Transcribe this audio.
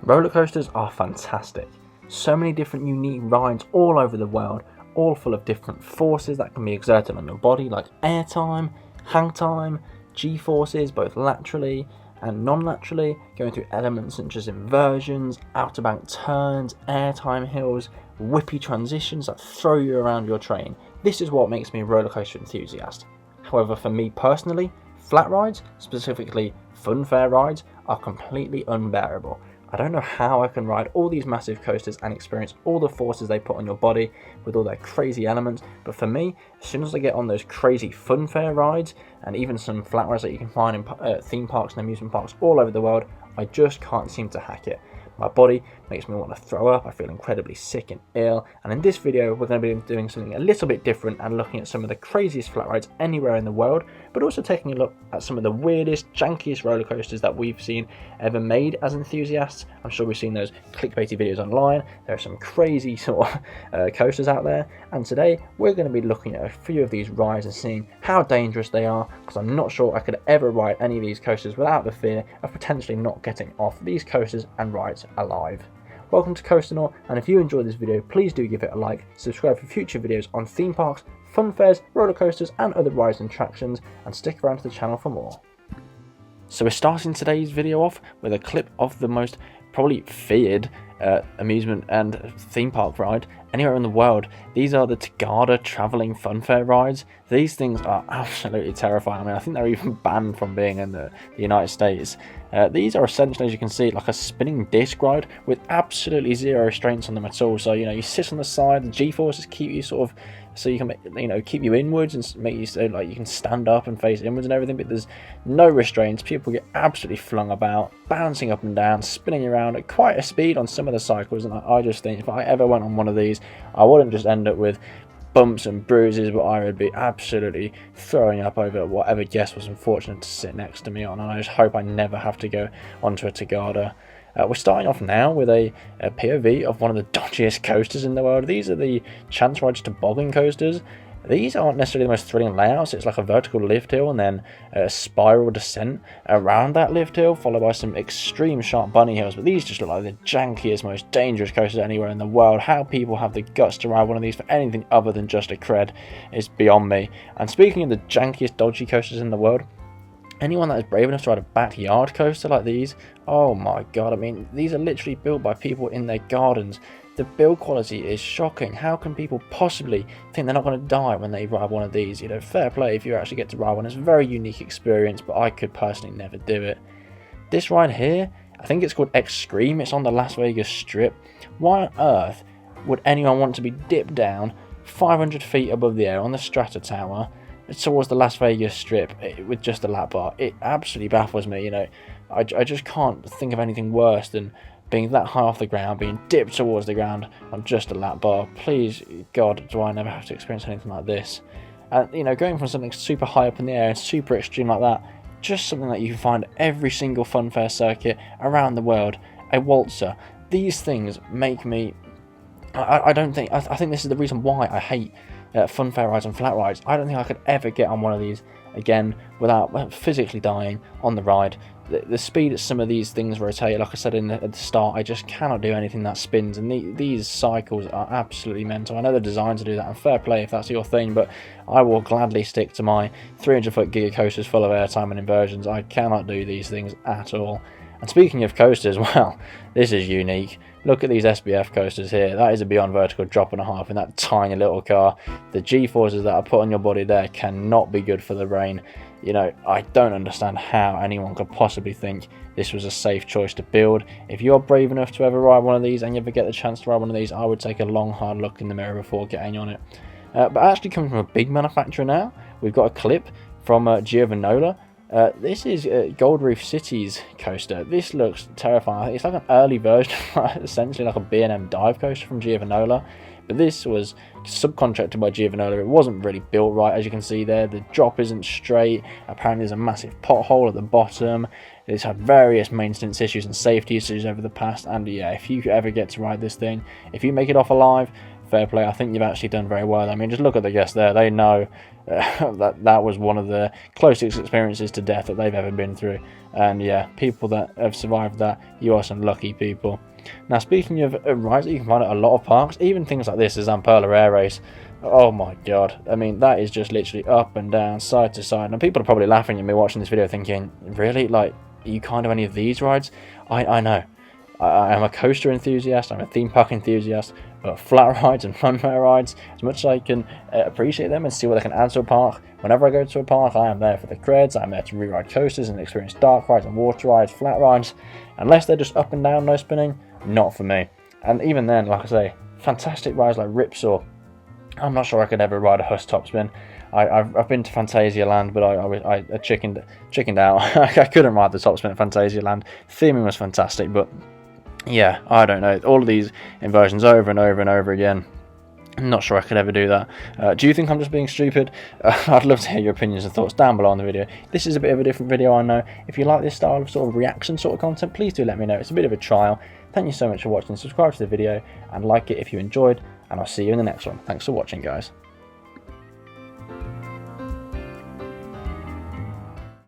Roller coasters are fantastic. So many different unique rides all over the world, all full of different forces that can be exerted on your body, like airtime, hang time, G-forces, both laterally and non-laterally, going through elements such as inversions, outer bank turns, airtime hills, whippy transitions that throw you around your train. This is what makes me a roller coaster enthusiast. However, for me personally, flat rides, specifically funfair rides, are completely unbearable. I don't know how I can ride all these massive coasters and experience all the forces they put on your body with all their crazy elements, but for me, as soon as I get on those crazy funfair rides, and even some flat rides that you can find in theme parks and amusement parks all over the world, I just can't seem to hack it. My body makes me want to throw up, I feel incredibly sick and ill, and in this video we're going to be doing something a little bit different and looking at some of the craziest flat rides anywhere in the world, but also taking a look at some of the weirdest, jankiest roller coasters that we've seen ever made as enthusiasts. I'm sure we've seen those clickbaity videos online. There are some crazy sort of coasters out there, and today we're going to be looking at a few of these rides and seeing how dangerous they are, because I'm not sure I could ever ride any of these coasters without the fear of potentially not getting off these coasters and rides alive. Welcome to Coasternaut, and if you enjoyed this video, please do give it a like, subscribe for future videos on theme parks, fun fairs, roller coasters and other rides and attractions, and stick around to the channel for more. So we're starting today's video off with a clip of the most probably feared amusement and theme park ride anywhere in the world. These are the Tagada travelling funfair rides. These things are absolutely terrifying. I mean, I think they're even banned from being in the United States. These are essentially, as you can see, like a spinning disc ride with absolutely zero restraints on them at all. So, you know, you sit on the side, the G-forces keep you sort of, so you can, you know, keep you inwards and make you so like you can stand up and face inwards and everything, but there's no restraints. People get absolutely flung about, bouncing up and down, spinning around at quite a speed on some of the cycles, and I just think if I ever went on one of these, I wouldn't just end up with bumps and bruises, but I would be absolutely throwing up over whatever guest was unfortunate to sit next to me on, and I just hope I never have to go onto a Tagada. We're starting off now with a POV of one of the dodgiest coasters in the world. These are the Chance Rides Toboggan coasters. These aren't necessarily the most thrilling layouts. It's like a vertical lift hill and then a spiral descent around that lift hill, followed by some extreme sharp bunny hills. But these just look like the jankiest, most dangerous coasters anywhere in the world. How people have the guts to ride one of these for anything other than just a cred is beyond me. And speaking of the jankiest, dodgy coasters in the world, anyone that is brave enough to ride a backyard coaster like these, oh my god, I mean, these are literally built by people in their gardens. The build quality is shocking. How can people possibly think they're not going to die when they ride one of these? You know, fair play if you actually get to ride one. It's a very unique experience, but I could personally never do it. This ride here, I think it's called Extreme. It's on the Las Vegas Strip. Why on earth would anyone want to be dipped down 500 feet above the air on the Strata Tower towards the Las Vegas Strip with just a lap bar? It absolutely baffles me. You know, I just can't think of anything worse than being that high off the ground, being dipped towards the ground on just a lap bar. Please, God, do I never have to experience anything like this. And, you know, going from something super high up in the air and super extreme like that, just something that you can find every single funfair circuit around the world, a waltzer. These things make me, I think this is the reason why I hate funfair rides and flat rides. I don't think I could ever get on one of these again without physically dying on the ride. The speed at some of these things rotate, like I said at the start, I just cannot do anything that spins, and these cycles are absolutely mental. I know they're designed to do that, and fair play if that's your thing, but I will gladly stick to my 300-foot giga coasters full of airtime and inversions. I cannot do these things at all. And speaking of coasters, well, this is unique. Look at these SBF coasters here. That is a beyond vertical drop and a half in that tiny little car. The G-forces that are put on your body there cannot be good for the brain. You know, I don't understand how anyone could possibly think this was a safe choice to build. If you're brave enough to ever ride one of these and you ever get the chance to ride one of these, I would take a long hard look in the mirror before getting on it. But actually coming from a big manufacturer now, we've got a clip from Giovanola. This is Gold Reef City's coaster. This looks terrifying. It's like an early version, essentially like a B&M dive coaster from Giovanola. But this was subcontracted by Giovanola. It wasn't really built right, as you can see there. The drop isn't straight. Apparently there's a massive pothole at the bottom. It's had various maintenance issues and safety issues over the past. And yeah, if you ever get to ride this thing, if you make it off alive, fair play. I think you've actually done very well. I mean, just look at the guests there. They know that was one of the closest experiences to death that they've ever been through. And yeah, people that have survived that, you are some lucky people. Now, speaking of rides that you can find at a lot of parks, even things like this, the Zamperla Air Race. Oh my god, I mean, that is just literally up and down, side to side. And people are probably laughing at me watching this video thinking, really? Like, you kind of any of these rides? I know. I am a coaster enthusiast, I'm a theme park enthusiast, but flat rides and funfair rides, as much as I can appreciate them and see what they can add to a park, whenever I go to a park, I am there for the creds. I'm there to re-ride coasters and experience dark rides and water rides, flat rides. Unless they're just up and down, no spinning, not for me. And even then, like I say, fantastic rides like Ripsaw. I'm not sure I could ever ride a Huss top spin. I've been to Phantasialand, but I chickened out. I couldn't ride the top spin at Phantasialand. Theming was fantastic, but yeah, I don't know. All of these inversions over and over and over again. I'm not sure I could ever do that. Do you think I'm just being stupid? I'd love to hear your opinions and thoughts down below on the video. This is a bit of a different video, I know. If you like this style of sort of reaction sort of content, please do let me know. It's a bit of a trial. Thank you so much for watching. Subscribe to the video and like it if you enjoyed, and I'll see you in the next one. Thanks for watching, guys.